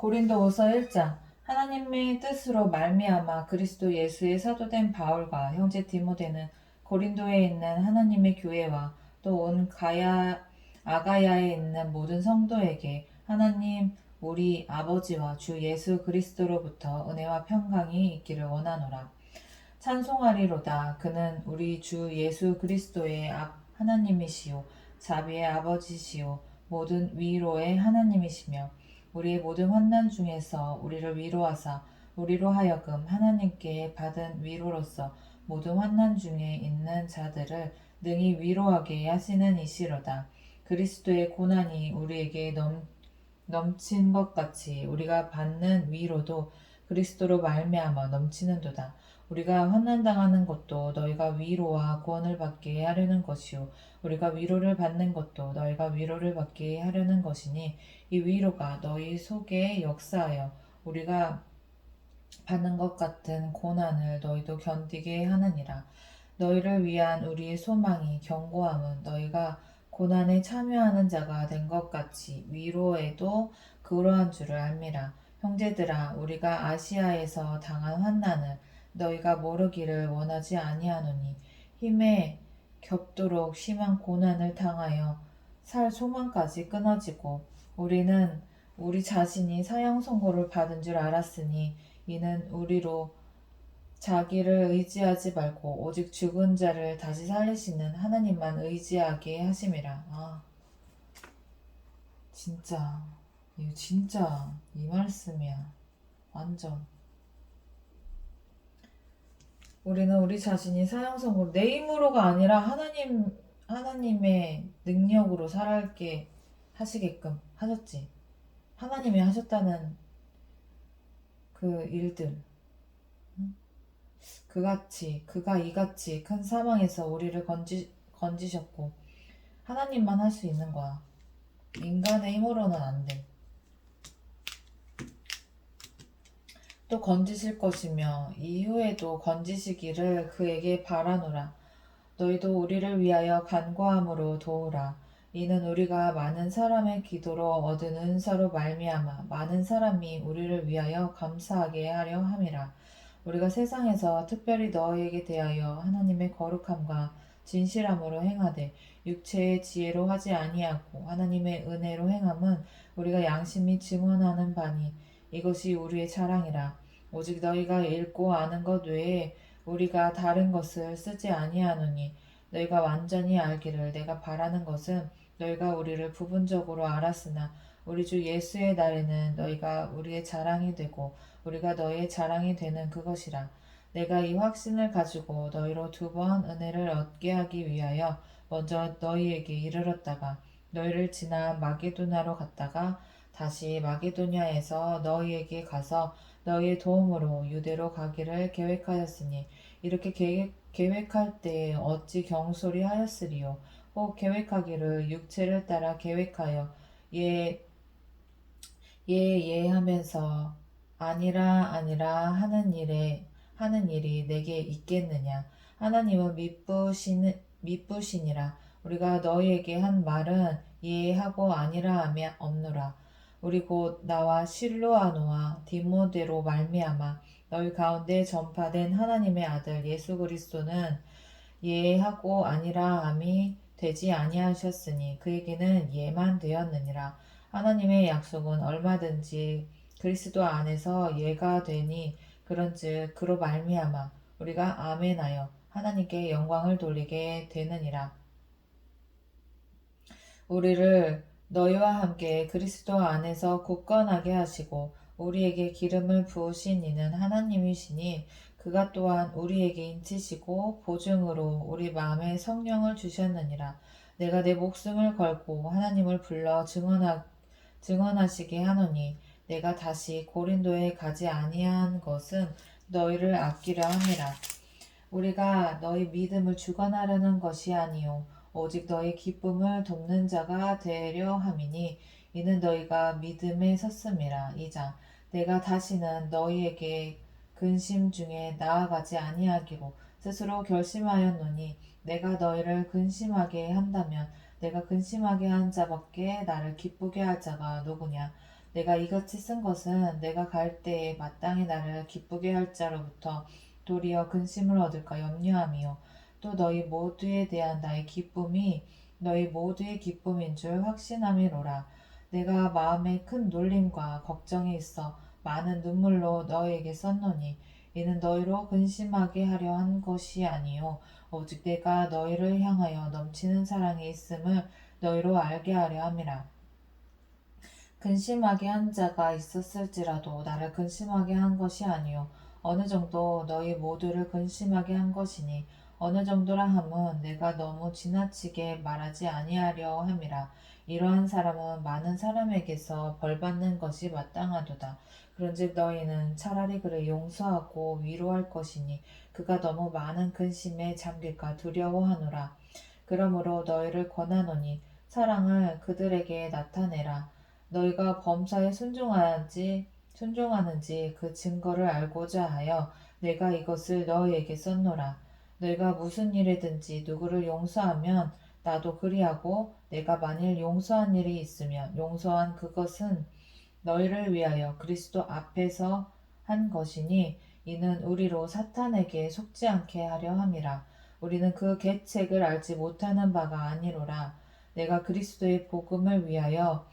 고린도후서 1장. 하나님의 뜻으로 말미암아 그리스도 예수의 사도된 바울과 형제 디모데는 고린도에 있는 하나님의 교회와 또 온 아가야에 있는 모든 성도에게 하나님 우리 아버지와 주 예수 그리스도로부터 은혜와 평강이 있기를 원하노라. 찬송하리로다. 그는 우리 주 예수 그리스도의 하나님이시요 자비의 아버지시요 모든 위로의 하나님이시며 우리의 모든 환난 중에서 우리를 위로하사 우리로 하여금 하나님께 받은 위로로서 모든 환난 중에 있는 자들을 능히 위로하게 하시는 이시로다. 그리스도의 고난이 우리에게 넘친 것 같이 우리가 받는 위로도 그리스도로 말미암아 넘치는도다. 우리가 환난당하는 것도 너희가 위로와 구원을 받게 하려는 것이요 우리가 위로를 받는 것도 너희가 위로를 받게 하려는 것이니 이 위로가 너희 속에 역사하여 우리가 받는 것 같은 고난을 너희도 견디게 하느니라. 너희를 위한 우리의 소망이 견고함은 너희가 고난에 참여하는 자가 된 것 같이 위로에도 그러한 줄을 압니다. 형제들아, 우리가 아시아에서 당한 환난을 너희가 모르기를 원하지 아니하노니 힘에 겹도록 심한 고난을 당하여 살 소망까지 끊어지고 우리는 우리 자신이 사형 선고를 받은 줄 알았으니 이는 우리로 자기를 의지하지 말고 오직 죽은 자를 다시 살리시는 하나님만 의지하게 하심이라. 진짜 이거 진짜 이 말씀이야. 완전 우리는 우리 자신이 사형 선고 내 힘으로가 아니라 하나님의 능력으로 살게 하시게끔 하셨지. 하나님이 하셨다는 그 일들 그가 이같이 큰 사망에서 우리를 건지셨고 하나님만 할 수 있는 거야. 인간의 힘으로는 안 돼. 또 건지실 것이며 이후에도 건지시기를 그에게 바라노라. 너희도 우리를 위하여 간구함으로 도우라. 이는 우리가 많은 사람의 기도로 얻은 은사로 말미암아 많은 사람이 우리를 위하여 감사하게 하려 함이라. 우리가 세상에서 특별히 너희에게 대하여 하나님의 거룩함과 진실함으로 행하되 육체의 지혜로 하지 아니하고 하나님의 은혜로 행함은 우리가 양심이 증언하는 바니 이것이 우리의 자랑이라. 오직 너희가 읽고 아는 것 외에 우리가 다른 것을 쓰지 아니하노니 너희가 완전히 알기를 내가 바라는 것은 너희가 우리를 부분적으로 알았으나 우리 주 예수의 날에는 너희가 우리의 자랑이 되고 우리가 너희의 자랑이 되는 그것이라. 내가 이 확신을 가지고 너희로 2번 은혜를 얻게 하기 위하여 먼저 너희에게 이르렀다가 너희를 지나 마게도냐로 갔다가 다시 마게도냐에서 너희에게 가서 너희의 도움으로 유대로 가기를 계획하였으니 이렇게 계획할 때에 어찌 경솔히 하였으리요. 혹 계획하기를 육체를 따라 계획하여 예 하면서 아니라 하는 일이 내게 있겠느냐. 하나님은 미쁘시니라. 우리가 너희에게 한 말은 예하고 아니라 하며 없노라. 우리 곧 나와 실로아노와 디모데로 말미암아 너희 가운데 전파된 하나님의 아들 예수 그리스도는 예하고 아니라 함이 되지 아니하셨으니 그에게는 예만 되었느니라. 하나님의 약속은 얼마든지 그리스도 안에서 예가 되니 그런즉 그로 말미암아 우리가 아멘하여 하나님께 영광을 돌리게 되느니라. 우리를 너희와 함께 그리스도 안에서 굳건하게 하시고 우리에게 기름을 부으신 이는 하나님이시니 그가 또한 우리에게 인치시고 보증으로 우리 마음에 성령을 주셨느니라. 내가 내 목숨을 걸고 하나님을 불러 증언하시게 하노니 내가 다시 고린도에 가지 아니한 것은 너희를 아끼려 함이라. 우리가 너희 믿음을 주관하려는 것이 아니요 오직 너희 기쁨을 돕는 자가 되려 함이니 이는 너희가 믿음에 섰음이라. 2장. 내가 다시는 너희에게 근심 중에 나아가지 아니하기로 스스로 결심하였노니 내가 너희를 근심하게 한다면 내가 근심하게 한 자밖에 나를 기쁘게 할 자가 누구냐. 내가 이같이 쓴 것은 내가 갈 때에 마땅히 나를 기쁘게 할 자로부터 도리어 근심을 얻을까 염려함이요. 또 너희 모두에 대한 나의 기쁨이 너희 모두의 기쁨인 줄 확신함이로라. 내가 마음에 큰 놀림과 걱정이 있어 많은 눈물로 너희에게 썼노니 이는 너희로 근심하게 하려 한 것이 아니요 오직 내가 너희를 향하여 넘치는 사랑이 있음을 너희로 알게 하려 함이라. 근심하게 한 자가 있었을지라도 나를 근심하게 한 것이 아니요 어느 정도 너희 모두를 근심하게 한 것이니 어느 정도라 함은 내가 너무 지나치게 말하지 아니하려 함이라. 이러한 사람은 많은 사람에게서 벌받는 것이 마땅하도다. 그런즉 너희는 차라리 그를 용서하고 위로할 것이니 그가 너무 많은 근심에 잠길까 두려워하노라. 그러므로 너희를 권하노니 사랑을 그들에게 나타내라. 너희가 범사에 순종하는지 그 증거를 알고자 하여 내가 이것을 너희에게 썼노라. 너희가 무슨 일이든지 누구를 용서하면 나도 그리하고 내가 만일 용서한 일이 있으면 용서한 그것은 너희를 위하여 그리스도 앞에서 한 것이니 이는 우리로 사탄에게 속지 않게 하려 함이라. 우리는 그 계책을 알지 못하는 바가 아니로라. 내가 그리스도의 복음을 위하여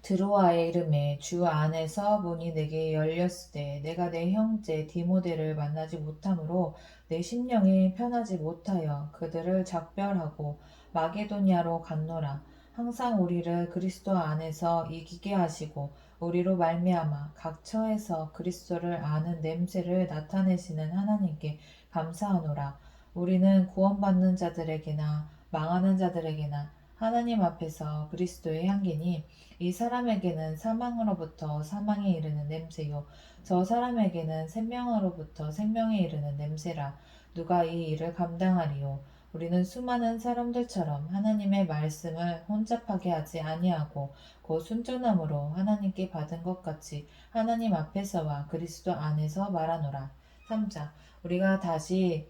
드로아의 이름에 주 안에서 문이 내게 열렸을 때 내가 내 형제 디모데를 만나지 못하므로 내 심령이 편하지 못하여 그들을 작별하고 마게도니아로 갔노라. 항상 우리를 그리스도 안에서 이기게 하시고 우리로 말미암아 각 처에서 그리스도를 아는 냄새를 나타내시는 하나님께 감사하노라. 우리는 구원받는 자들에게나 망하는 자들에게나 하나님 앞에서 그리스도의 향기니 이 사람에게는 사망으로부터 사망에 이르는 냄새요 저 사람에게는 생명으로부터 생명에 이르는 냄새라. 누가 이 일을 감당하리요. 우리는 수많은 사람들처럼 하나님의 말씀을 혼잡하게 하지 아니하고 곧 순전함으로 하나님께 받은 것 같이 하나님 앞에서와 그리스도 안에서 말하노라. 3자 우리가 다시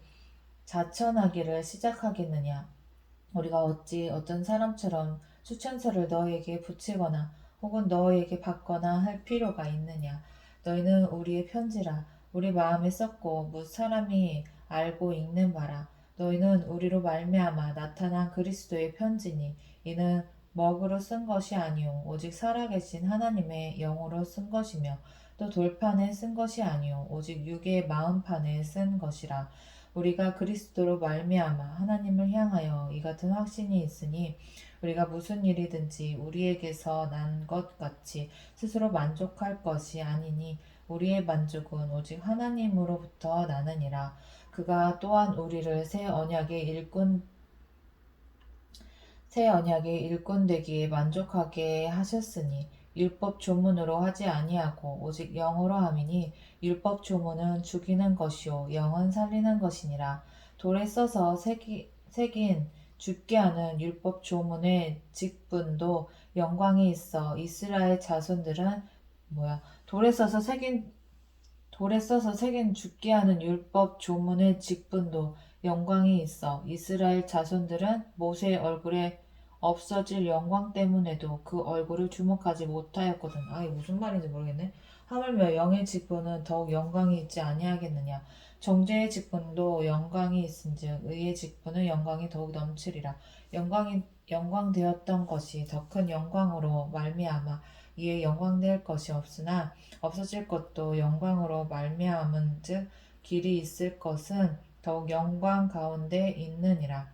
자천하기를 시작하겠느냐. 우리가 어찌 어떤 사람처럼 추천서를 너희에게 붙이거나 혹은 너희에게 받거나 할 필요가 있느냐. 너희는 우리의 편지라. 우리 마음에 썼고 무 사람이 알고 읽는 바라. 너희는 우리로 말미암아 나타난 그리스도의 편지니 이는 먹으로 쓴 것이 아니요 오직 살아계신 하나님의 영으로 쓴 것이며 또 돌판에 쓴 것이 아니요 오직 육의 마음판에 쓴 것이라. 우리가 그리스도로 말미암아 하나님을 향하여 이 같은 확신이 있으니 우리가 무슨 일이든지 우리에게서 난 것 같이 스스로 만족할 것이 아니니 우리의 만족은 오직 하나님으로부터 나느니라. 그가 또한 우리를 새 언약의 일꾼 되기에 만족하게 하셨으니 율법 조문으로 하지 아니하고 오직 영으로 함이니 율법 조문은 죽이는 것이요 영은 살리는 것이니라. 돌에 써서 새긴 죽게 하는 율법 조문의 직분도 영광이 있어 이스라엘 자손들은 돌에 써서 새긴 죽게 하는 율법 조문의 직분도 영광이 있어 이스라엘 자손들은 모세의 얼굴에 없어질 영광 때문에도 그 얼굴을 주목하지 못하였거든. 이게 무슨 말인지 모르겠네. 하물며 영의 직분은 더욱 영광이 있지 아니하겠느냐. 정죄의 직분도 영광이 있은즉 의의 직분은 영광이 더욱 넘치리라. 영광되었던 것이 더 큰 영광으로 말미암아 이에 영광될 것이 없으나 없어질 것도 영광으로 말미암은즉 길이 있을 것은 더욱 영광 가운데 있느니라.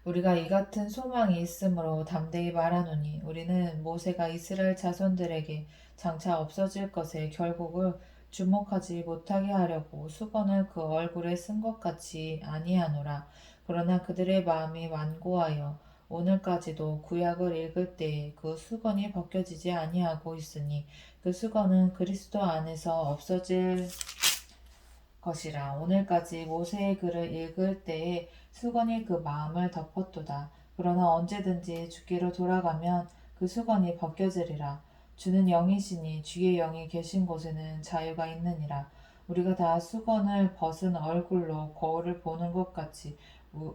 우리가 이 같은 소망이 있으므로 담대히 말하노니 우리는 모세가 이스라엘 자손들에게 장차 없어질 것의 결국을 주목하지 못하게 하려고 수건을 그 얼굴에 쓴 것 같이 아니하노라. 그러나 그들의 마음이 완고하여 오늘까지도 구약을 읽을 때에 그 수건이 벗겨지지 아니하고 있으니 그 수건은 그리스도 안에서 없어질 것이라. 오늘까지 모세의 글을 읽을 때에 수건이 그 마음을 덮었도다. 그러나 언제든지 주께로 돌아가면 그 수건이 벗겨지리라. 주는 영이시니 주의 영이 계신 곳에는 자유가 있느니라. 우리가 다 수건을 벗은 얼굴로 거울을 보는 것 같이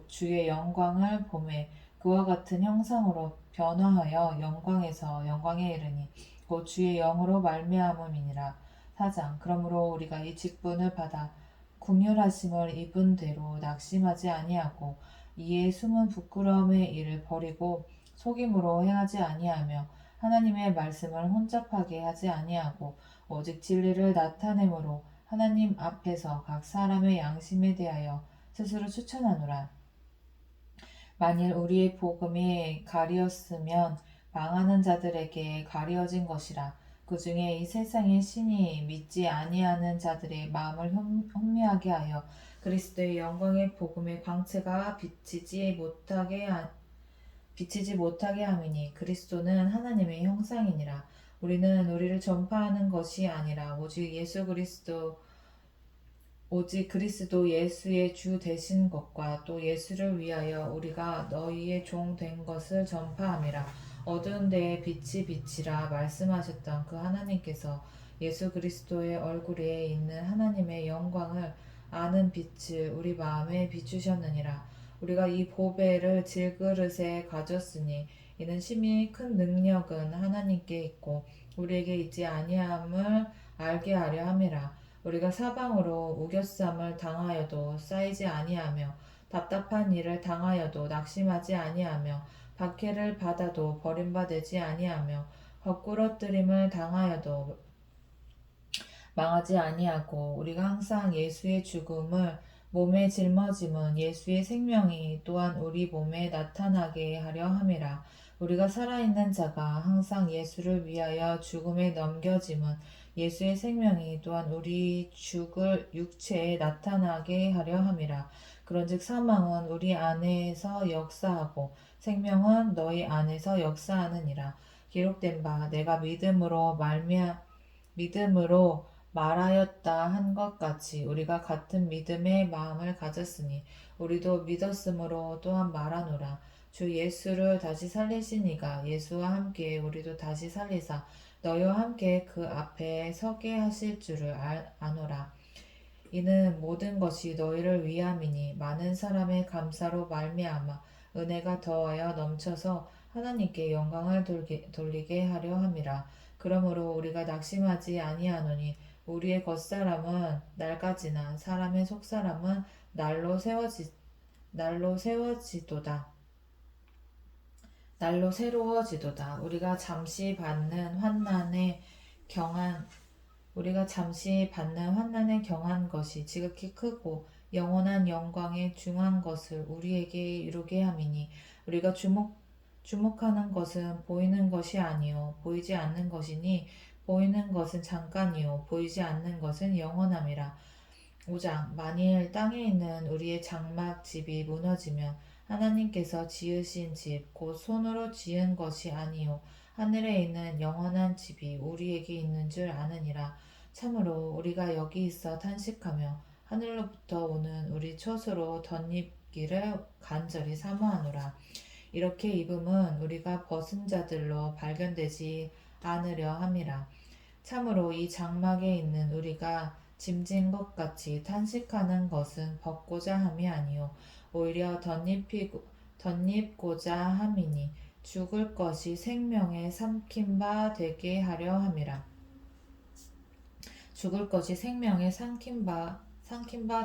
주의 영광을 보매 그와 같은 형상으로 변화하여 영광에서 영광에 이르니 곧 주의 영으로 말미암음이니라. 4장. 그러므로 우리가 이 직분을 받아 긍휼하심을 입은 대로 낙심하지 아니하고 이에 숨은 부끄러움의 일을 버리고 속임으로 행하지 아니하며 하나님의 말씀을 혼잡하게 하지 아니하고 오직 진리를 나타내므로 하나님 앞에서 각 사람의 양심에 대하여 스스로 추천하노라. 만일 우리의 복음이 가리었으면 망하는 자들에게 가리어진 것이라. 그 중에 이 세상의 신이 믿지 아니하는 자들의 마음을 혼미하게 하여 그리스도의 영광의 복음의 광채가 비치지 못하게 함이니 그리스도는 하나님의 형상이니라. 우리는 우리를 전파하는 것이 아니라 오직 그리스도 예수의 주 되신 것과 또 예수를 위하여 우리가 너희의 종 된 것을 전파함이라. 어두운 데에 빛이 비치라 말씀하셨던 그 하나님께서 예수 그리스도의 얼굴에 있는 하나님의 영광을 아는 빛을 우리 마음에 비추셨느니라. 우리가 이 보배를 질그릇에 가졌으니 이는 심히 큰 능력은 하나님께 있고 우리에게 있지 아니함을 알게 하려 함이라. 우리가 사방으로 우겨쌈을 당하여도 쌓이지 아니하며 답답한 일을 당하여도 낙심하지 아니하며 박해를 받아도 버림받지 아니하며 헛구러뜨림을 당하여도 망하지 아니하고 우리가 항상 예수의 죽음을 몸에 짊어짐은 예수의 생명이 또한 우리 몸에 나타나게 하려 함이라. 우리가 살아있는 자가 항상 예수를 위하여 죽음에 넘겨짐은 예수의 생명이 또한 우리 죽을 육체에 나타나게 하려 함이라. 그런즉 사망은 우리 안에서 역사하고 생명은 너희 안에서 역사하느니라. 기록된 바 내가 믿음으로 말하였다 한 것 같이 우리가 같은 믿음의 마음을 가졌으니 우리도 믿었으므로 또한 말하노라. 주 예수를 다시 살리신 이가 예수와 함께 우리도 다시 살리사 너희와 함께 그 앞에 서게 하실 줄을 아노라. 이는 모든 것이 너희를 위함이니 많은 사람의 감사로 말미암아 은혜가 더하여 넘쳐서 하나님께 영광을 돌리게 하려 함이라. 그러므로 우리가 낙심하지 아니하노니 우리의 겉사람은 낡아지나 사람의 속사람은 날로 세워지도다. 날로 새로워지도다. 우리가 잠시 받는 환난에 경한 것이 지극히 크고 영원한 영광에 중한 것을 우리에게 이루게 함이니 우리가 주목하는 것은 보이는 것이 아니요 보이지 않는 것이니 보이는 것은 잠깐이요 보이지 않는 것은 영원함이라. 5장. 만일 땅에 있는 우리의 장막 집이 무너지면 하나님께서 지으신 집 곧 손으로 지은 것이 아니요 하늘에 있는 영원한 집이 우리에게 있는 줄 아느니라. 참으로 우리가 여기 있어 탄식하며 하늘로부터 오는 우리 처소로 덧입기를 간절히 사모하노라. 이렇게 입음은 우리가 벗은 자들로 발견되지 않으려 함이라. 참으로 이 장막에 있는 우리가 짐진 것 같이 탄식하는 것은 벗고자 함이 아니요 오히려 덧입고자 함이니 죽을 것이 생명에 삼킨 바 되게 하려 함이라. 죽을 것이 생명에 삼킨 바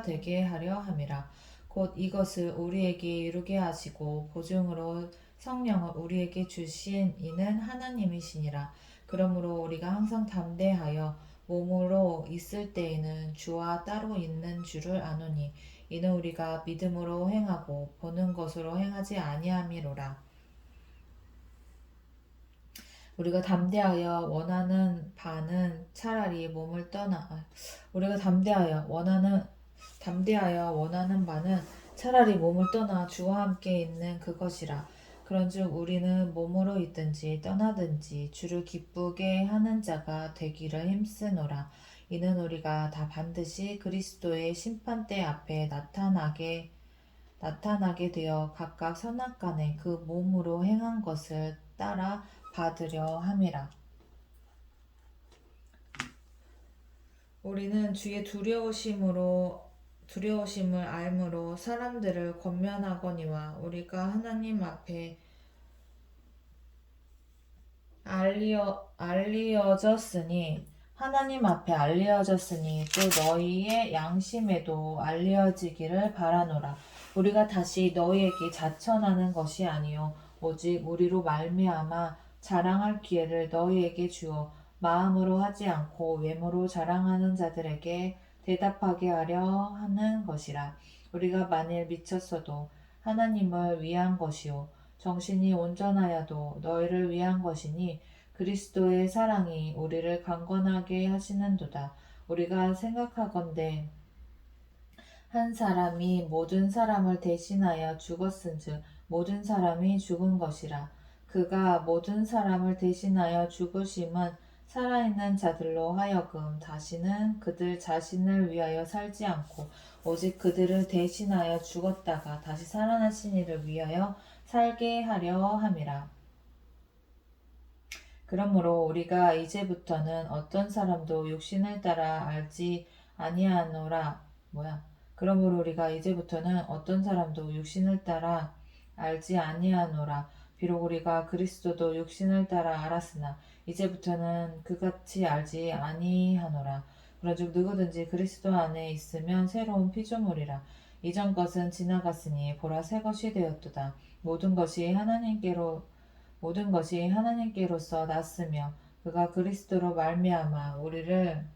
되게 하려 함이라. 곧 이것을 우리에게 이루게 하시고 보증으로 성령을 우리에게 주신 이는 하나님이시니라. 그러므로 우리가 항상 담대하여 몸으로 있을 때에는 주와 따로 있는 줄을 아노니 이는 우리가 믿음으로 행하고 보는 것으로 행하지 아니함이로라. 우리가 담대하여 원하는 바는 차라리 몸을 떠나 주와 함께 있는 그것이라. 그런즉 우리는 몸으로 있든지 떠나든지 주를 기쁘게 하는 자가 되기를 힘쓰노라. 이는 우리가 다 반드시 그리스도의 심판대 앞에 나타나게 되어 각각 선악간에 그 몸으로 행한 것을 따라 받으려 함이라. 우리는 주의 두려우심으로 두려우심을 알므로 사람들을 권면하거니와 우리가 하나님 앞에 알리어졌으니 또 너희의 양심에도 알려지기를 바라노라. 우리가 다시 너희에게 자천하는 것이 아니요 오직 우리로 말미암아 자랑할 기회를 너희에게 주어 마음으로 하지 않고 외모로 자랑하는 자들에게 대답하게 하려 하는 것이라. 우리가 만일 미쳤어도 하나님을 위한 것이요 정신이 온전하여도 너희를 위한 것이니 그리스도의 사랑이 우리를 강건하게 하시는도다. 우리가 생각하건대 한 사람이 모든 사람을 대신하여 죽었은즉 모든 사람이 죽은 것이라. 그가 모든 사람을 대신하여 죽으심은 살아있는 자들로 하여금 다시는 그들 자신을 위하여 살지 않고 오직 그들을 대신하여 죽었다가 다시 살아나신 이를 위하여 살게 하려 함이라. 그러므로 우리가 이제부터는 어떤 사람도 육신을 따라 알지 아니하노라. 그러므로 우리가 이제부터는 어떤 사람도 육신을 따라 알지 아니하노라. 비록 우리가 그리스도도 육신을 따라 알았으나 이제부터는 그같이 알지 아니하노라. 그런즉 누구든지 그리스도 안에 있으면 새로운 피조물이라. 이전 것은 지나갔으니 보라 새 것이 되었도다. 모든 것이 하나님께로서 났으며 그가 그리스도로 말미암아 우리를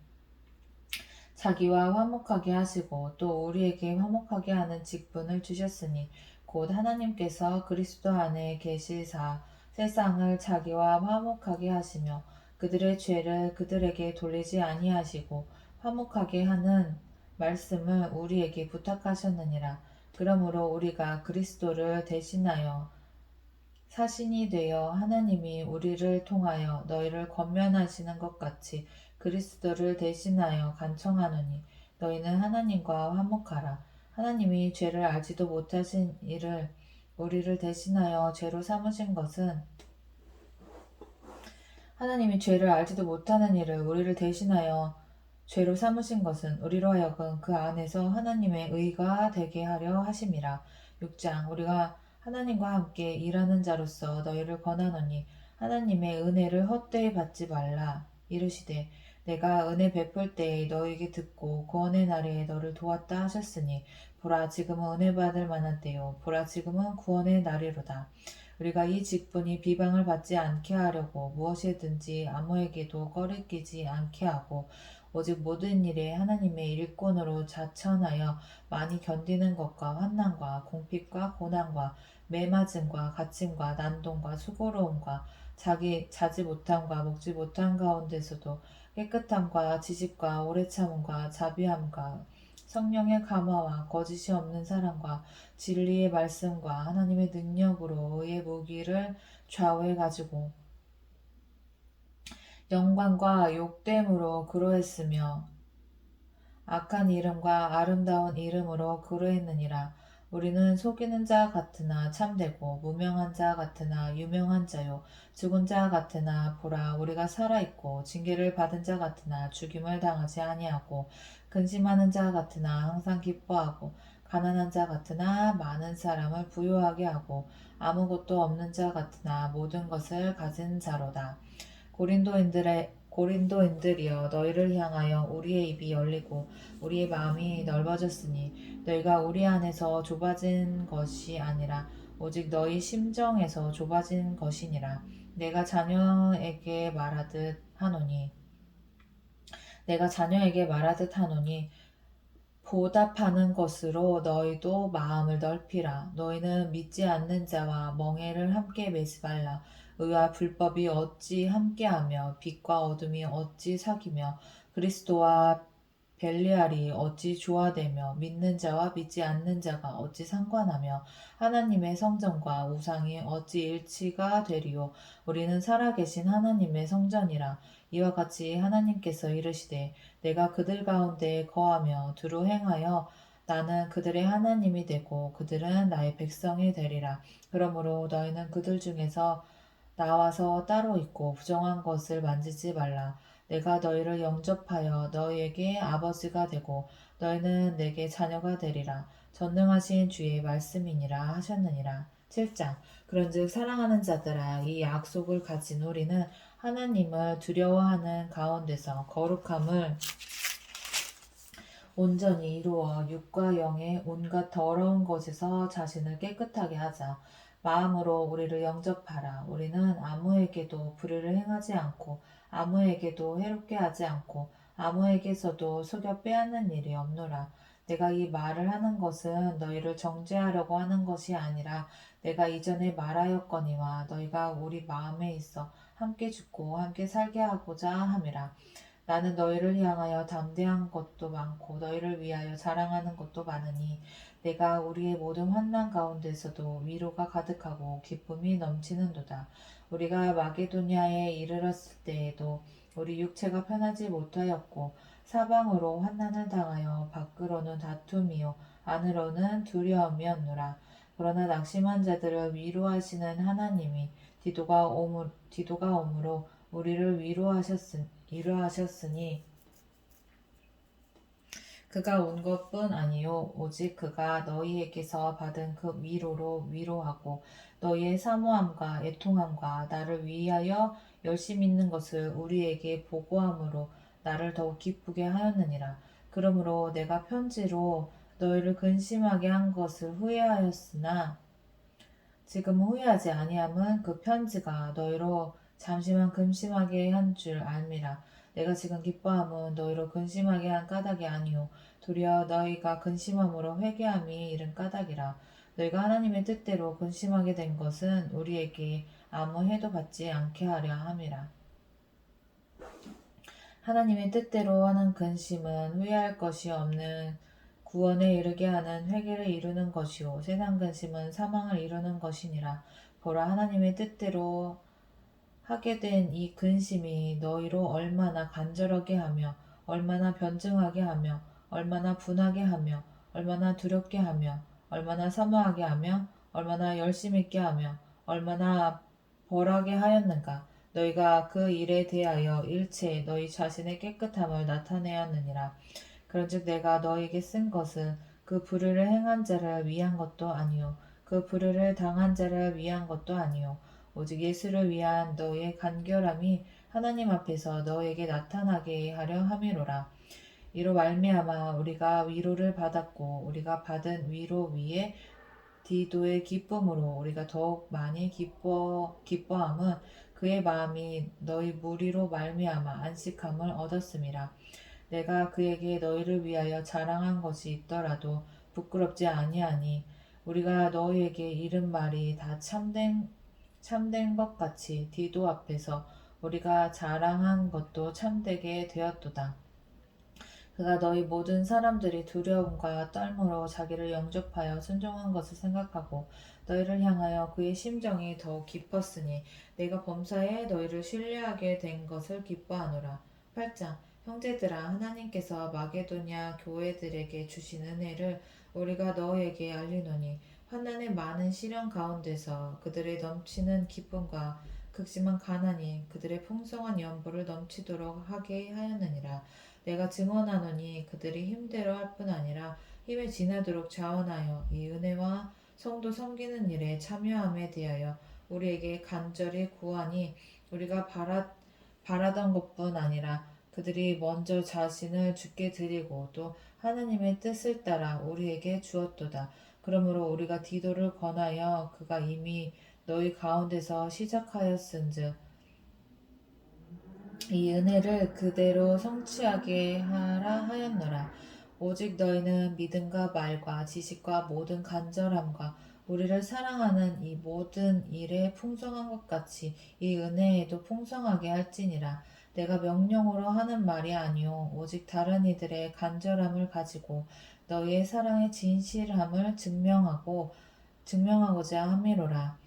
자기와 화목하게 하시고 또 우리에게 화목하게 하는 직분을 주셨으니 곧 하나님께서 그리스도 안에 계시사 세상을 자기와 화목하게 하시며 그들의 죄를 그들에게 돌리지 아니하시고 화목하게 하는 말씀을 우리에게 부탁하셨느니라. 그러므로 우리가 그리스도를 대신하여 사신이 되어 하나님이 우리를 통하여 너희를 권면하시는 것 같이 그리스도를 대신하여 간청하노니 너희는 하나님과 화목하라. 하나님이 죄를 알지도 못하신 이를 우리를 대신하여 죄로 삼으신 것은 하나님이 죄를 알지도 못하는 이를 우리를 대신하여 죄로 삼으신 것은 우리로 하여금 그 안에서 하나님의 의가 되게 하려 하심이라. 6장 우리가 하나님과 함께 일하는 자로서 너희를 권하노니 하나님의 은혜를 헛되이 받지 말라. 이르시되 내가 은혜 베풀 때에 너희에게 듣고 구원의 날에 너를 도왔다 하셨으니 보라 지금은 은혜 받을 만한 때요 보라 지금은 구원의 날이로다. 우리가 이 직분이 비방을 받지 않게 하려고 무엇이든지 아무에게도 꺼리끼지 않게 하고 오직 모든 일에 하나님의 일꾼으로 자천하여 많이 견디는 것과 환난과 공핍과 고난과 매맞음과 갇힘과 난동과 수고로움과 자지 못함과 먹지 못함 가운데서도 깨끗함과 지식과 오래 참음과 자비함과 성령의 감화와 거짓이 없는 사랑과 진리의 말씀과 하나님의 능력으로 의의 무기를 좌우해 가지고 영광과 욕됨으로 그로했으며 악한 이름과 아름다운 이름으로 그로했느니라. 우리는 속이는 자 같으나 참되고 무명한 자 같으나 유명한 자요 죽은 자 같으나 보라 우리가 살아있고 징계를 받은 자 같으나 죽임을 당하지 아니하고 근심하는 자 같으나 항상 기뻐하고 가난한 자 같으나 많은 사람을 부유하게 하고 아무것도 없는 자 같으나 모든 것을 가진 자로다. 고린도인들이여 너희를 향하여 우리의 입이 열리고 우리의 마음이 넓어졌으니 너희가 우리 안에서 좁아진 것이 아니라 오직 너희 심정에서 좁아진 것이니라. 내가 자녀에게 말하듯 하노니 보답하는 것으로 너희도 마음을 넓히라. 너희는 믿지 않는 자와 멍에를 함께 매지 말라. 의와 불법이 어찌 함께하며 빛과 어둠이 어찌 사귀며 그리스도와 벨리알이 어찌 조화되며 믿는 자와 믿지 않는 자가 어찌 상관하며 하나님의 성전과 우상이 어찌 일치가 되리요. 우리는 살아계신 하나님의 성전이라. 이와 같이 하나님께서 이르시되 내가 그들 가운데 거하며 두루 행하여 나는 그들의 하나님이 되고 그들은 나의 백성이 되리라. 그러므로 너희는 그들 중에서 나와서 따로 있고 부정한 것을 만지지 말라. 내가 너희를 영접하여 너희에게 아버지가 되고 너희는 내게 자녀가 되리라. 전능하신 주의 말씀이니라 하셨느니라. 7장. 그런즉 사랑하는 자들아, 이 약속을 가진 우리는 하나님을 두려워하는 가운데서 거룩함을 온전히 이루어 육과 영의 온갖 더러운 것에서 자신을 깨끗하게 하자. 마음으로 우리를 영접하라. 우리는 아무에게도 불의를 행하지 않고 아무에게도 해롭게 하지 않고 아무에게서도 속여 빼앗는 일이 없노라. 내가 이 말을 하는 것은 너희를 정죄하려고 하는 것이 아니라 내가 이전에 말하였거니와 너희가 우리 마음에 있어 함께 죽고 함께 살게 하고자 함이라. 나는 너희를 향하여 담대한 것도 많고 너희를 위하여 자랑하는 것도 많으니 내가 우리의 모든 환난 가운데서도 위로가 가득하고 기쁨이 넘치는도다. 우리가 마게도냐에 이르렀을 때에도 우리 육체가 편하지 못하였고 사방으로 환난을 당하여 밖으로는 다툼이요 안으로는 두려움이었노라. 그러나 낙심한 자들을 위로하시는 하나님이 디도가 오므로 우리를 위로하셨으니 그가 온 것뿐 아니요 오직 그가 너희에게서 받은 그 위로로 위로하고 너희의 사모함과 애통함과 나를 위하여 열심 있는 것을 우리에게 보고함으로 나를 더욱 기쁘게 하였느니라. 그러므로 내가 편지로 너희를 근심하게 한 것을 후회하였으나 지금 후회하지 아니함은 그 편지가 너희로 잠시만 근심하게 한 줄 알미라. 내가 지금 기뻐함은 너희로 근심하게 한 까닭이 아니요 도리어 너희가 근심함으로 회개함이 이른 까닭이라. 너희가 하나님의 뜻대로 근심하게 된 것은 우리에게 아무 해도 받지 않게 하려 함이라. 하나님의 뜻대로 하는 근심은 후회할 것이 없는 구원에 이르게 하는 회개를 이루는 것이요 세상 근심은 사망을 이루는 것이니라. 보라, 하나님의 뜻대로 하게 된 이 근심이 너희로 얼마나 간절하게 하며 얼마나 변증하게 하며 얼마나 분하게 하며 얼마나 두렵게 하며 얼마나 사모하게 하며 얼마나 열심 있게 하며 얼마나 벌하게 하였는가. 너희가 그 일에 대하여 일체 너희 자신의 깨끗함을 나타내었느니라. 그런즉 내가 너에게 쓴 것은 그 불의를 행한 자를 위한 것도 아니요 그 불의를 당한 자를 위한 것도 아니요 오직 예수를 위한 너의 간결함이 하나님 앞에서 너에게 나타나게 하려 함이로라. 이로 말미암아 우리가 위로를 받았고 우리가 받은 위로 위에 디도의 기쁨으로 우리가 더욱 많이 기뻐함은 그의 마음이 너희 무리로 말미암아 안식함을 얻었음이라. 내가 그에게 너희를 위하여 자랑한 것이 있더라도 부끄럽지 아니하니 우리가 너희에게 이른 말이 다 참된 것 같이 디도 앞에서 우리가 자랑한 것도 참되게 되었도다. 그가 너희 모든 사람들이 두려움과 떨므로 자기를 영접하여 순종한 것을 생각하고 너희를 향하여 그의 심정이 더욱 깊었으니 내가 범사에 너희를 신뢰하게 된 것을 기뻐하노라. 8장. 형제들아, 하나님께서 마게도냐 교회들에게 주신 은혜를 우리가 너희에게 알리노니 환난의 많은 시련 가운데서 그들의 넘치는 기쁨과 극심한 가난이 그들의 풍성한 연보를 넘치도록 하게 하였느니라. 내가 증언하노니 그들이 힘대로 할 뿐 아니라 힘에 지나도록 자원하여 이 은혜와 성도 섬기는 일에 참여함에 대하여 우리에게 간절히 구하니 우리가 바라던 것뿐 아니라 그들이 먼저 자신을 주께 드리고 또 하나님의 뜻을 따라 우리에게 주었도다. 그러므로 우리가 디도를 권하여 그가 이미 너희 가운데서 시작하였은즉 이 은혜를 그대로 성취하게 하라 하였노라. 오직 너희는 믿음과 말과 지식과 모든 간절함과 우리를 사랑하는 이 모든 일에 풍성한 것 같이 이 은혜에도 풍성하게 할지니라. 내가 명령으로 하는 말이 아니요 오직 다른 이들의 간절함을 가지고 너희의 사랑의 진실함을 증명하고자 함이로라.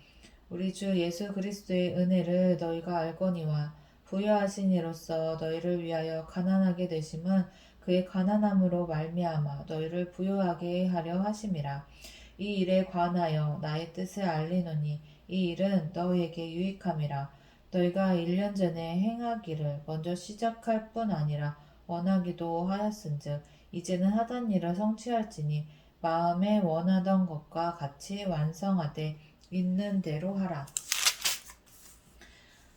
우리 주 예수 그리스도의 은혜를 너희가 알거니와 부여하신 이로써 너희를 위하여 가난하게 되심은 그의 가난함으로 말미암아 너희를 부여하게 하려 하심이라. 이 일에 관하여 나의 뜻을 알리노니 이 일은 너희에게 유익함이라. 너희가 1년 전에 행하기를 먼저 시작할 뿐 아니라 원하기도 하였은즉 이제는 하던 일을 성취할지니 마음에 원하던 것과 같이 완성하되 있는 대로 하라.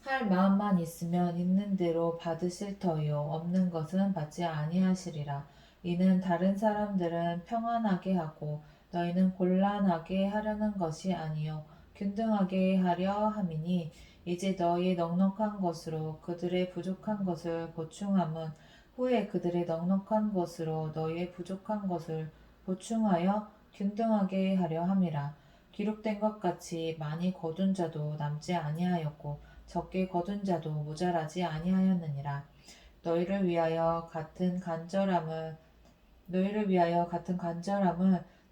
할 마음만 있으면 있는 대로 받으실 터이요 없는 것은 받지 아니하시리라. 이는 다른 사람들은 평안하게 하고 너희는 곤란하게 하려는 것이 아니요 균등하게 하려 함이니 이제 너희 넉넉한 것으로 그들의 부족한 것을 보충함은 후에 그들의 넉넉한 것으로 너희의 부족한 것을 보충하여 균등하게 하려 함이라. 기록된 것 같이 많이 거둔 자도 남지 아니하였고 적게 거둔 자도 모자라지 아니하였느니라. 너희를 위하여 같은 간절함을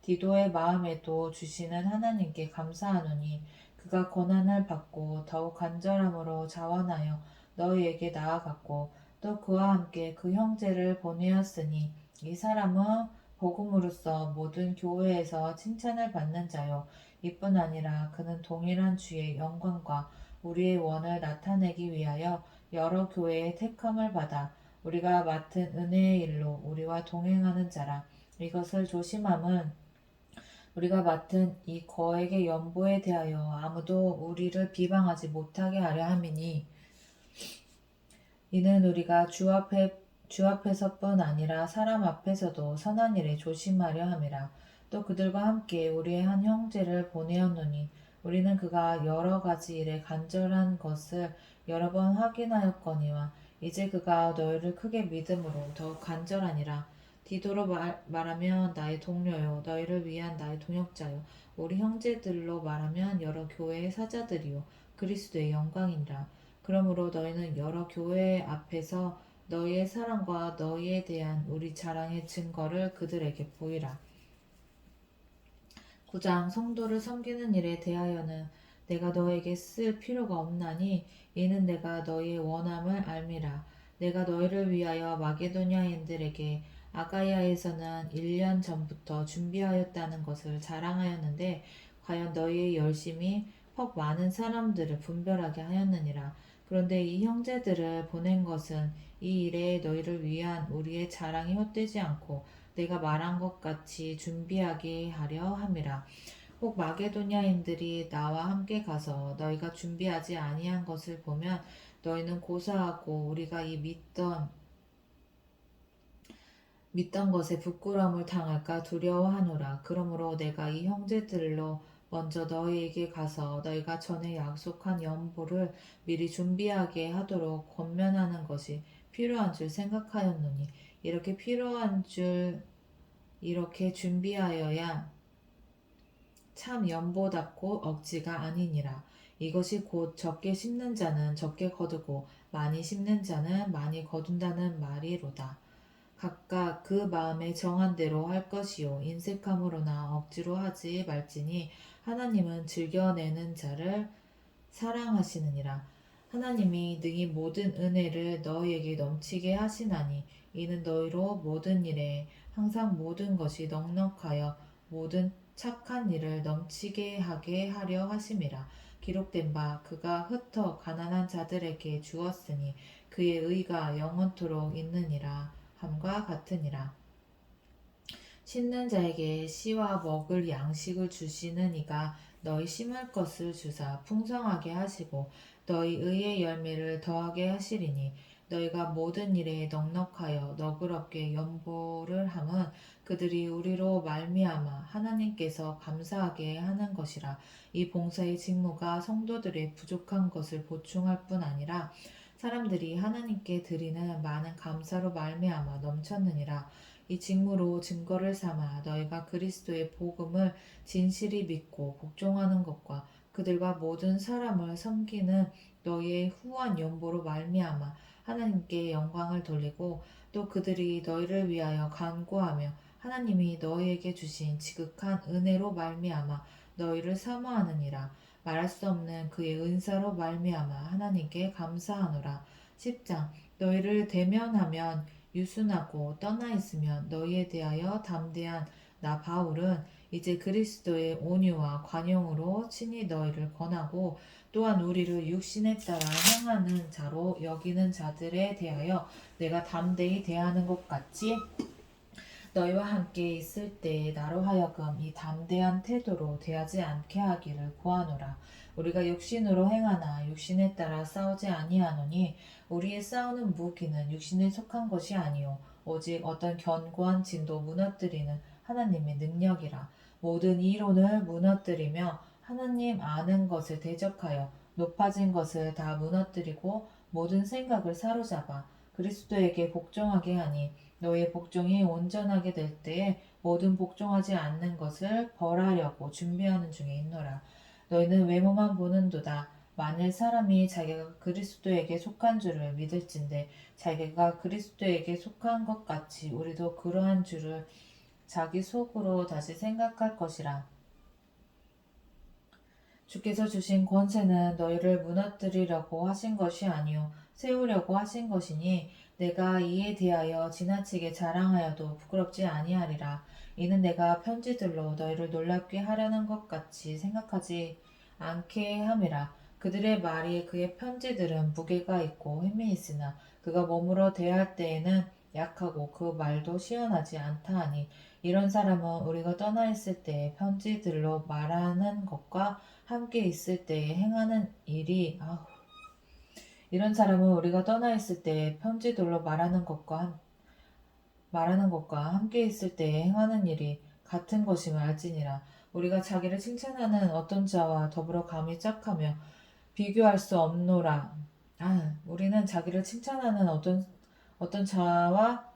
디도의 마음에도 주시는 하나님께 감사하노니 그가 고난을 받고 더욱 간절함으로 자원하여 너희에게 나아갔고 또 그와 함께 그 형제를 보내었으니 이 사람은 복음으로써 모든 교회에서 칭찬을 받는 자요 이뿐 아니라 그는 동일한 주의 영광과 우리의 원을 나타내기 위하여 여러 교회의 택함을 받아 우리가 맡은 은혜의 일로 우리와 동행하는 자라. 이것을 조심함은 우리가 맡은 이 거액의 연보에 대하여 아무도 우리를 비방하지 못하게 하려 함이니 이는 우리가 주 앞에서뿐 아니라 사람 앞에서도 선한 일에 조심하려 함이라. 또 그들과 함께 우리의 한 형제를 보내었노니 우리는 그가 여러 가지 일에 간절한 것을 여러 번 확인하였거니와 이제 그가 너희를 크게 믿음으로 더욱 간절하니라. 디도로 말하면 나의 동료요 너희를 위한 나의 동역자요 우리 형제들로 말하면 여러 교회의 사자들이요 그리스도의 영광이니라. 그러므로 너희는 여러 교회 앞에서 너희의 사랑과 너희에 대한 우리 자랑의 증거를 그들에게 보이라. 9장 성도를 섬기는 일에 대하여는 내가 너에게 쓸 필요가 없나니 이는 내가 너희의 원함을 알미라. 내가 너희를 위하여 마게도냐인들에게 아가야에서는 1년 전부터 준비하였다는 것을 자랑하였는데 과연 너희의 열심이 퍽 많은 사람들을 분별하게 하였느니라. 그런데 이 형제들을 보낸 것은 이 일에 너희를 위한 우리의 자랑이 헛되지 않고 내가 말한 것 같이 준비하게 하려 함이라. 혹 마게도냐인들이 나와 함께 가서 너희가 준비하지 아니한 것을 보면 너희는 고사하고 우리가 이 믿던 것에 부끄러움을 당할까 두려워하노라. 그러므로 내가 이 형제들로 먼저 너희에게 가서 너희가 전에 약속한 연보를 미리 준비하게 하도록 권면하는 것이 필요한 줄 생각하였노니 이렇게 준비하여야 참 연보답고 억지가 아니니라. 이것이 곧 적게 심는 자는 적게 거두고 많이 심는 자는 많이 거둔다는 말이로다. 각각 그 마음에 정한 대로 할 것이요 인색함으로나 억지로 하지 말지니 하나님은 즐겨내는 자를 사랑하시느니라. 하나님이 능히 모든 은혜를 너희에게 넘치게 하시나니 이는 너희로 모든 일에 항상 모든 것이 넉넉하여 모든 착한 일을 넘치게 하게 하려 하심이라. 기록된 바 그가 흩어 가난한 자들에게 주었으니 그의 의가 영원토록 있느니라 함과 같으니라. 심는 자에게 씨와 먹을 양식을 주시는 이가 너희 심을 것을 주사 풍성하게 하시고 너희 의의 열매를 더하게 하시리니 너희가 모든 일에 넉넉하여 너그럽게 연보를 함은 그들이 우리로 말미암아 하나님께서 감사하게 하는 것이라. 이 봉사의 직무가 성도들의 부족한 것을 보충할 뿐 아니라 사람들이 하나님께 드리는 많은 감사로 말미암아 넘쳤느니라. 이 직무로 증거를 삼아 너희가 그리스도의 복음을 진실히 믿고 복종하는 것과 그들과 모든 사람을 섬기는 너희의 후한 연보로 말미암아 하나님께 영광을 돌리고 또 그들이 너희를 위하여 간구하며 하나님이 너희에게 주신 지극한 은혜로 말미암아 너희를 사모하느니라. 말할 수 없는 그의 은사로 말미암아 하나님께 감사하노라. 10장 너희를 대면하면 유순하고 떠나 있으면 너희에 대하여 담대한 나 바울은 이제 그리스도의 온유와 관용으로 친히 너희를 권하고 또한 우리를 육신에 따라 행하는 자로 여기는 자들에 대하여 내가 담대히 대하는 것 같이 너희와 함께 있을 때에 나로 하여금 이 담대한 태도로 대하지 않게 하기를 구하노라. 우리가 육신으로 행하나 육신에 따라 싸우지 아니하노니 우리의 싸우는 무기는 육신에 속한 것이 아니요 오직 어떤 견고한 진도 무너뜨리는 하나님의 능력이라. 모든 이론을 무너뜨리며 하나님 아는 것을 대적하여 높아진 것을 다 무너뜨리고 모든 생각을 사로잡아 그리스도에게 복종하게 하니 너의 복종이 온전하게 될 때에 모든 복종하지 않는 것을 벌하려고 준비하는 중에 있노라. 너희는 외모만 보는도다. 만일 사람이 자기가 그리스도에게 속한 줄을 믿을진대 자기가 그리스도에게 속한 것 같이 우리도 그러한 줄을 자기 속으로 다시 생각할 것이라. 주께서 주신 권세는 너희를 무너뜨리려고 하신 것이 아니요 세우려고 하신 것이니 내가 이에 대하여 지나치게 자랑하여도 부끄럽지 아니하리라. 이는 내가 편지들로 너희를 놀랍게 하려는 것 같이 생각하지 않게 함이라. 그들의 말이 그의 편지들은 무게가 있고 힘이 있으나 그가 몸으로 대할 때에는 약하고 그 말도 시원하지 않다 하니 이런 사람은 우리가 떠나 있을 때 편지들로 말하는 것과 함께 있을 때에 행하는 일이 이런 사람은 우리가 떠나 있을 때에 편지들로 말하는 것과 함께 있을 때에 행하는 일이 같은 것임을 알지니라. 우리가 자기를 칭찬하는 어떤 자와 더불어 감히 짝하며 비교할 수 없노라. 우리는 자기를 칭찬하는 어떤 자와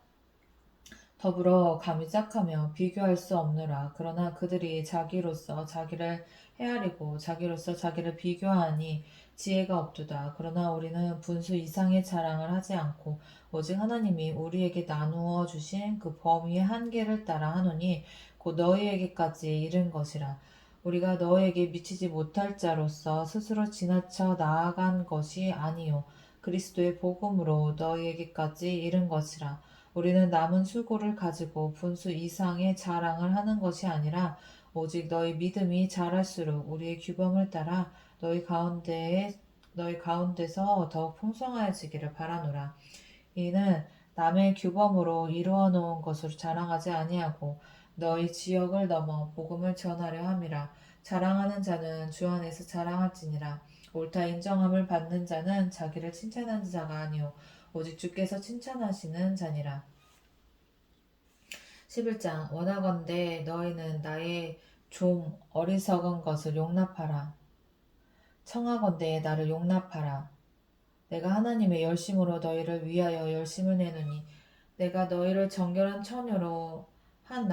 더불어 감히 짝하며 비교할 수 없노라. 그러나 그들이 자기로서 자기를 헤아리고 자기로서 자기를 비교하니 지혜가 없도다. 그러나 우리는 분수 이상의 자랑을 하지 않고 오직 하나님이 우리에게 나누어 주신 그 범위의 한계를 따라 하노니 곧 너희에게까지 이른 것이라. 우리가 너희에게 미치지 못할 자로서 스스로 지나쳐 나아간 것이 아니요 그리스도의 복음으로 너희에게까지 이른 것이라. 우리는 남은 수고를 가지고 분수 이상의 자랑을 하는 것이 아니라 오직 너희 믿음이 자랄수록 우리의 규범을 따라 너희 가운데서 더욱 풍성하여지기를 바라노라. 이는 남의 규범으로 이루어 놓은 것으로 자랑하지 아니하고 너희 지역을 넘어 복음을 전하려 함이라. 자랑하는 자는 주 안에서 자랑할지니라. 옳다 인정함을 받는 자는 자기를 칭찬하는 자가 아니요 오직 주께서 칭찬하시는 자니라. 11장 원하건대 너희는 나의 좀 어리석은 것을 용납하라. 청하건대 나를 용납하라. 내가 하나님의 열심으로 너희를 위하여 열심을 내노니 내가 너희를 정결한 처녀로 한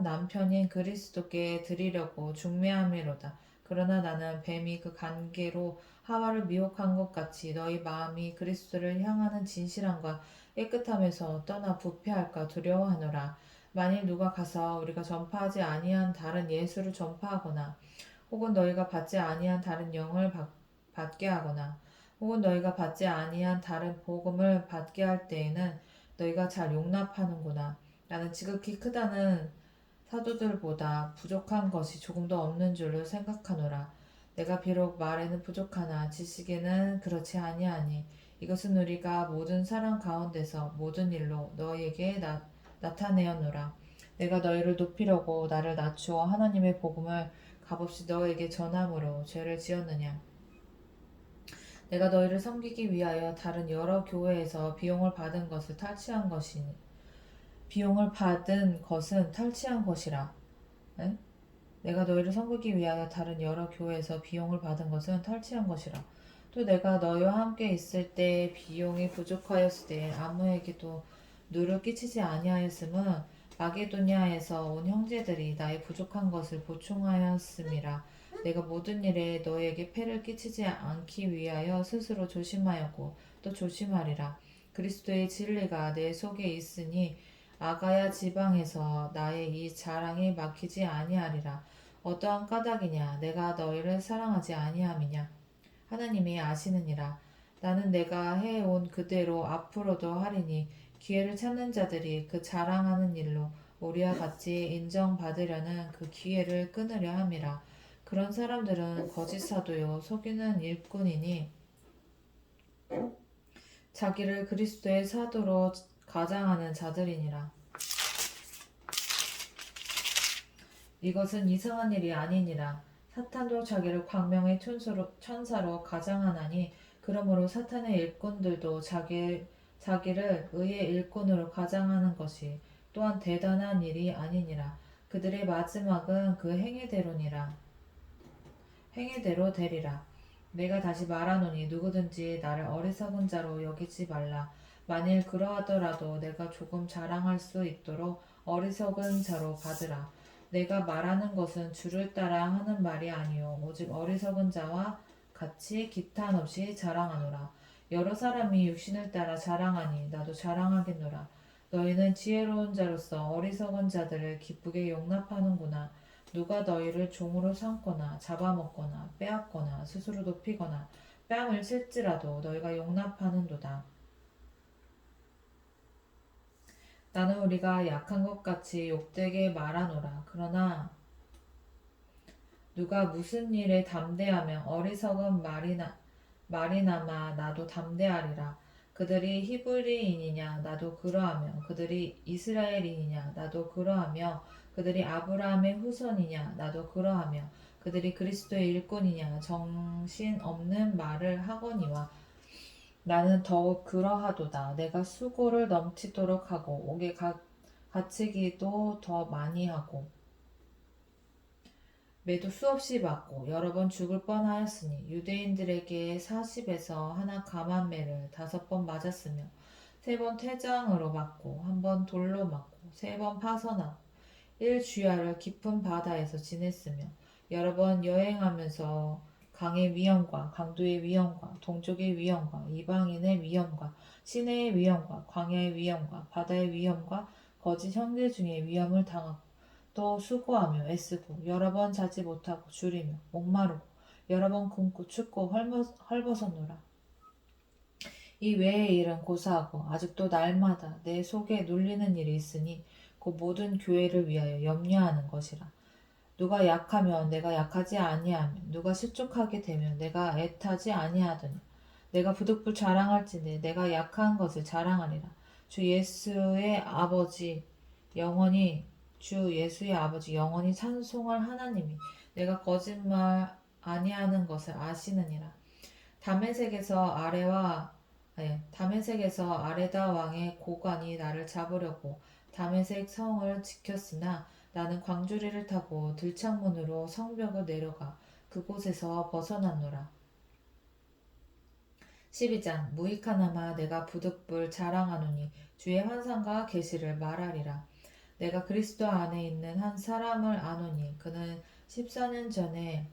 남편인 그리스도께 드리려고 중매함이로다. 그러나 나는 뱀이 그 관계로 하와를 미혹한 것 같이 너희 마음이 그리스도를 향하는 진실함과 깨끗함에서 떠나 부패할까 두려워하노라. 만일 누가 가서 우리가 전파하지 아니한 다른 예수를 전파하거나 혹은 너희가 받지 아니한 다른 영을 받게 하거나 혹은 너희가 받지 아니한 다른 복음을 받게 할 때에는 너희가 잘 용납하는구나. 나는 지극히 크다는 사도들보다 부족한 것이 조금도 없는 줄로 생각하노라. 내가 비록 말에는 부족하나 지식에는 그렇지 아니하니 이것은 우리가 모든 사람 가운데서 모든 일로 너희에게 나타내었노라. 내가 너희를 높이려고 나를 낮추어 하나님의 복음을 값없이 너희에게 전함으로 죄를 지었느냐. 내가 너희를 섬기기 위하여 다른 여러 교회에서 비용을 받은 것은 탈취한 것이라. 에? 내가 너희를 섬기기 위하여 다른 여러 교회에서 비용을 받은 것은 탈취한 것이라. 또 내가 너희와 함께 있을 때 비용이 부족하였을 때 아무에게도 누를 끼치지 아니하였음은 마게도냐에서 온 형제들이 나의 부족한 것을 보충하였음이라. 내가 모든 일에 너희에게 폐를 끼치지 않기 위하여 스스로 조심하였고 또 조심하리라. 그리스도의 진리가 내 속에 있으니 아가야 지방에서 나의 이 자랑이 막히지 아니하리라. 어떠한 까닭이냐 내가 너희를 사랑하지 아니함이냐 하나님이 아시느니라. 나는 내가 해온 그대로 앞으로도 하리니 기회를 찾는 자들이 그 자랑하는 일로 우리와 같이 인정받으려는 그 기회를 끊으려 함이라. 그런 사람들은 거짓 사도요 속이는 일꾼이니 자기를 그리스도의 사도로 가장하는 자들이니라. 이것은 이상한 일이 아니니라. 사탄도 자기를 광명의 천사로 가장하나니 그러므로 사탄의 일꾼들도 자기를 의의 일꾼으로 가장하는 것이 또한 대단한 일이 아니니라. 그들의 마지막은 그 행위대로 되리라. 내가 다시 말하노니 누구든지 나를 어리석은 자로 여기지 말라. 만일 그러하더라도 내가 조금 자랑할 수 있도록 어리석은 자로 받으라. 내가 말하는 것은 주를 따라 하는 말이 아니요 오직 어리석은 자와 같이 기탄 없이 자랑하노라. 여러 사람이 육신을 따라 자랑하니 나도 자랑하겠노라. 너희는 지혜로운 자로서 어리석은 자들을 기쁘게 용납하는구나. 누가 너희를 종으로 삼거나 잡아먹거나 빼앗거나 스스로 높이거나 뺨을 칠지라도 너희가 용납하는도다. 나는 우리가 약한 것 같이 욕되게 말하노라. 그러나 누가 무슨 일에 담대하면 어리석은 말이나마 나도 담대하리라. 그들이 히브리인이냐 나도 그러하며 그들이 이스라엘인이냐 나도 그러하며 그들이 아브라함의 후손이냐 나도 그러하며 그들이 그리스도의 일꾼이냐 정신없는 말을 하거니와 나는 더욱 그러하도다. 내가 수고를 넘치도록 하고 옥에 갇히기도 더 많이 하고 매도 수없이 받고 여러 번 죽을 뻔하였으니 유대인들에게 40에서 하나 감한매를 5번 맞았으며 3번 퇴장으로 맞고 1번 돌로 맞고 3번 파선하고 1주야를 깊은 바다에서 지냈으며 여러 번 여행하면서 강의 위험과 강도의 위험과 동족의 위험과 이방인의 위험과 시내의 위험과 광야의 위험과 바다의 위험과 거짓 형제 중의 위험을 당하고 또 수고하며 애쓰고 여러 번 자지 못하고 줄이며 목마르고 여러 번 굶고 춥고 헐벗었노라. 이 외의 일은 고사하고 아직도 날마다 내 속에 눌리는 일이 있으니 그 모든 교회를 위하여 염려하는 것이라. 누가 약하면 내가 약하지 아니하며 누가 실족하게 되면 내가 애타지 아니하더냐. 내가 부득불 자랑할진대 내가 약한 것을 자랑하리라. 영원히 주 예수의 아버지 영원히 찬송할 하나님이 내가 거짓말 아니하는 것을 아시느니라. 다메섹에서 아레다 왕의 고관이 나를 잡으려고 다메섹 성을 지켰으나 나는 광주리를 타고 들창문으로 성벽을 내려가 그곳에서 벗어났노라. 12장 무익하나마 내가 부득불 자랑하노니 주의 환상과 계시를 말하리라. 내가 그리스도 안에 있는 한 사람을 아노니 그는 14년 전에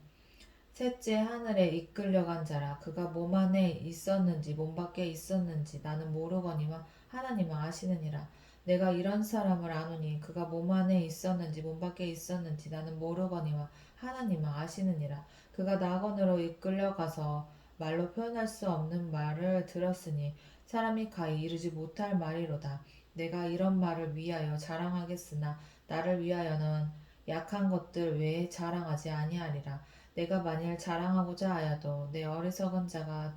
셋째 하늘에 이끌려간 자라. 그가 몸 안에 있었는지 몸 밖에 있었는지 나는 모르거니와 하나님은 아시느니라. 내가 이런 사람을 아노니 그가 몸 안에 있었는지 몸 밖에 있었는지 나는 모르거니와 하나님은 아시느니라. 그가 낙원으로 이끌려가서 말로 표현할 수 없는 말을 들었으니 사람이 가히 이르지 못할 말이로다. 내가 이런 말을 위하여 자랑하겠으나 나를 위하여는 약한 것들 외에 자랑하지 아니하리라. 내가 만일 자랑하고자 하여도 내 어리석은 자가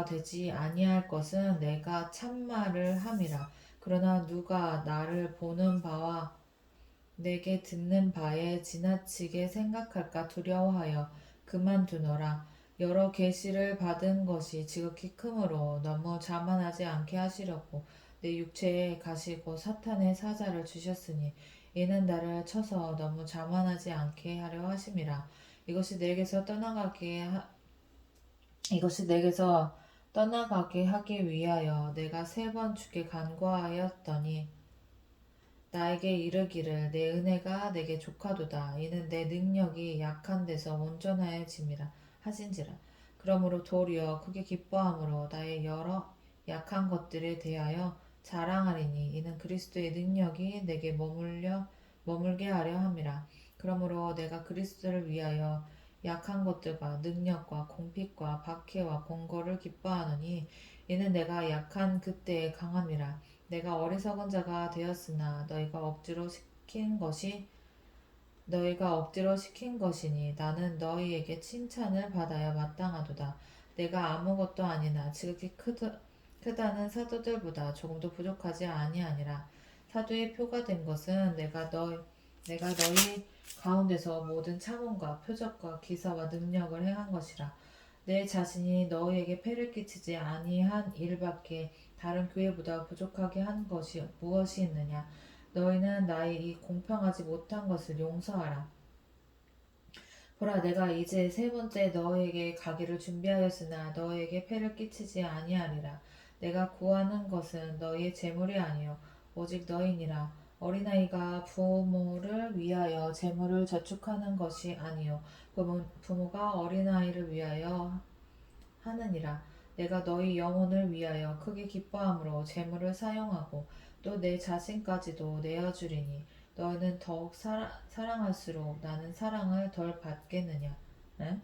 되지 아니할 것은 내가 참말을 함이라. 그러나 누가 나를 보는 바와 내게 듣는 바에 지나치게 생각할까 두려워하여 그만두노라. 여러 계시를 받은 것이 지극히 크므로 너무 자만하지 않게 하시려고 내 육체에 가시고 사탄의 사자를 주셨으니 이는 나를 쳐서 너무 자만하지 않게 하려 하심이라. 이것이 내게서 떠나가게 하기 위하여 내가 3번 주께 간구하였더니 나에게 이르기를 내 은혜가 내게 족하도다. 이는 내 능력이 약한 데서 온전하여짐이라 하신지라. 그러므로 도리어 크게 기뻐함으로 나의 여러 약한 것들에 대하여 자랑하리니 이는 그리스도의 능력이 내게 머물게 하려 함이라. 그러므로 내가 그리스도를 위하여 약한 것들과 능력과 공핍과 박해와 공고를 기뻐하노니 이는 내가 약한 그때에 강함이라. 내가 어리석은 자가 되었으나 너희가 억지로 시킨 것이니 나는 너희에게 칭찬을 받아야 마땅하도다. 내가 아무것도 아니나 지극히 크다는 사도들보다 조금도 부족하지 아니하니라. 사도의 표가 된 것은 내가 너희 가운데서 모든 참음과 표적과 기사와 능력을 행한 것이라. 내 자신이 너희에게 폐를 끼치지 아니한 일밖에 다른 교회보다 부족하게 한 것이 무엇이 있느냐? 너희는 나의 이 공평하지 못한 것을 용서하라. 보라, 내가 이제 세 번째 너에게 가기를 준비하였으나 너에게 폐를 끼치지 아니하리라. 내가 구하는 것은 너희의 재물이 아니요 오직 너희니라. 어린아이가 부모를 위하여 재물을 저축하는 것이 아니요 부모가 어린아이를 위하여 하느니라. 내가 너희 영혼을 위하여 크게 기뻐함으로 재물을 사용하고 또 내 자신까지도 내어주리니 너희는 더욱 사랑할수록 나는 사랑을 덜 받겠느냐? 응?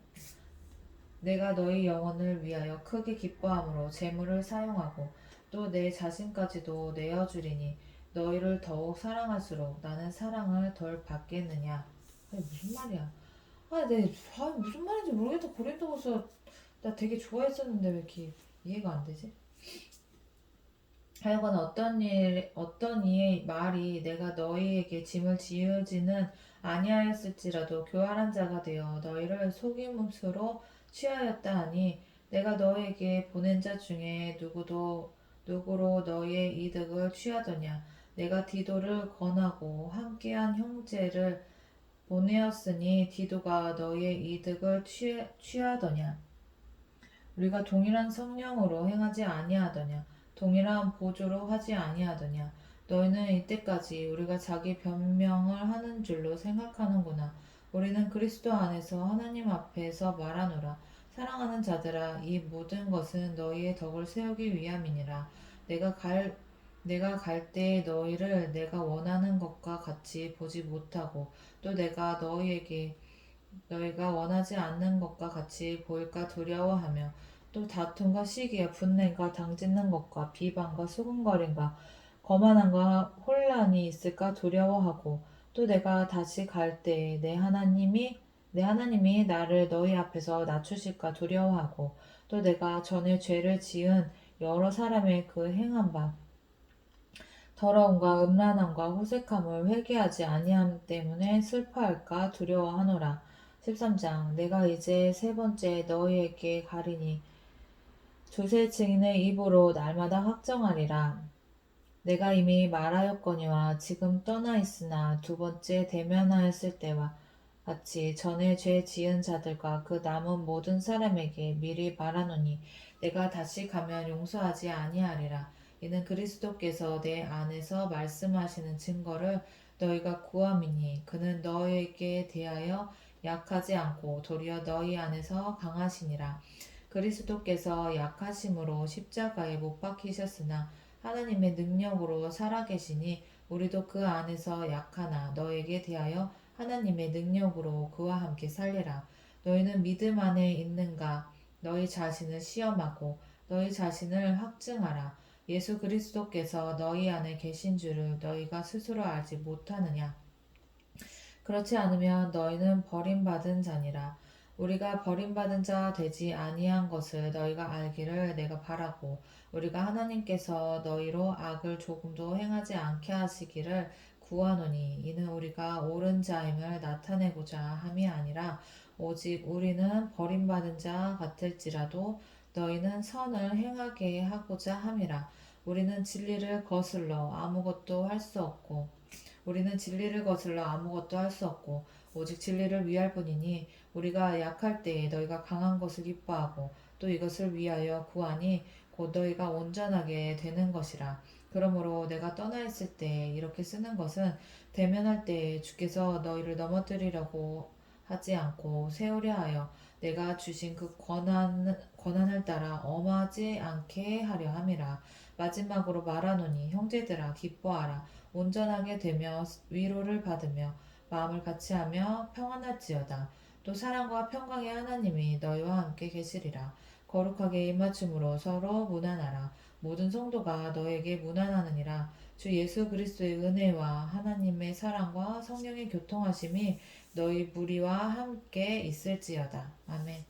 내가 너희 영혼을 위하여 크게 기뻐함으로 재물을 사용하고 또 내 자신까지도 내어주리니 너희를 더욱 사랑할수록 나는 사랑을 덜 받겠느냐? 아니, 무슨 말이야? 무슨 말인지 모르겠다. 고린도후서 나 되게 좋아했었는데 왜 이렇게 이해가 안 되지? 하여간 어떤 이의 말이 내가 너희에게 짐을 지우지는 아니하였을지라도 교활한 자가 되어 너희를 속임수로 취하였다 하니 내가 너희에게 보낸 자 중에 누구로 너희의 이득을 취하더냐? 내가 디도를 권하고 함께한 형제를 보내었으니 디도가 너희의 이득을 취하더냐? 우리가 동일한 성령으로 행하지 아니하더냐? 동일한 보조로 하지 아니하더냐? 너희는 이때까지 우리가 자기 변명을 하는 줄로 생각하는구나. 우리는 그리스도 안에서 하나님 앞에서 말하노라. 사랑하는 자들아, 이 모든 것은 너희의 덕을 세우기 위함이니라. 내가 갈 때에 너희를 내가 원하는 것과 같이 보지 못하고 또 내가 너희가 원하지 않는 것과 같이 보일까 두려워하며 또 다툼과 시기와 분냄과 당짓는 것과 비방과 수군거림과 거만함과 혼란이 있을까 두려워하고 또 내가 다시 갈 때에 내 하나님이 나를 너희 앞에서 낮추실까 두려워하고 또 내가 전에 죄를 지은 여러 사람의 그 행한 바 더러움과 음란함과 호색함을 회개하지 아니함 때문에 슬퍼할까 두려워하노라. 13장 내가 이제 세 번째 너희에게 가리니 두세 증인의 입으로 날마다 확정하리라. 내가 이미 말하였거니와 지금 떠나 있으나 두 번째 대면하였을 때와 같이 전에 죄 지은 자들과 그 남은 모든 사람에게 미리 말하노니 내가 다시 가면 용서하지 아니하리라. 이는 그리스도께서 내 안에서 말씀하시는 증거를 너희가 구함이니 그는 너희에게 대하여 약하지 않고 도리어 너희 안에서 강하시니라. 그리스도께서 약하심으로 십자가에 못 박히셨으나 하나님의 능력으로 살아계시니 우리도 그 안에서 약하나 너에게 대하여 하나님의 능력으로 그와 함께 살리라. 너희는 믿음 안에 있는가? 너희 자신을 시험하고 너희 자신을 확증하라. 예수 그리스도께서 너희 안에 계신 줄을 너희가 스스로 알지 못하느냐? 그렇지 않으면 너희는 버림받은 자니라. 우리가 버림받은 자 되지 아니한 것을 너희가 알기를 내가 바라고 우리가 하나님께서 너희로 악을 조금도 행하지 않게 하시기를 구하노니 이는 우리가 옳은 자임을 나타내고자 함이 아니라 오직 우리는 버림받은 자 같을지라도 너희는 선을 행하게 하고자 함이라. 우리는 진리를 거슬러 아무것도 할 수 없고 오직 진리를 위할 뿐이니 우리가 약할 때에 너희가 강한 것을 기뻐하고 또 이것을 위하여 구하니 곧 너희가 온전하게 되는 것이라. 그러므로 내가 떠나 있을 때 이렇게 쓰는 것은 대면할 때에 주께서 너희를 넘어뜨리려고 하지 않고 세우려 하여 내가 주신 그 권한을 따라 엄하지 않게 하려 함이라. 마지막으로 말하노니 형제들아 기뻐하라. 온전하게 되며 위로를 받으며 마음을 같이하며 평안할지어다. 또 사랑과 평강의 하나님이 너희와 함께 계시리라. 거룩하게 입맞춤으로 서로 문안하라. 모든 성도가 너에게 문안하느니라. 주 예수 그리스도의 은혜와 하나님의 사랑과 성령의 교통하심이 너희 무리와 함께 있을지어다. 아멘.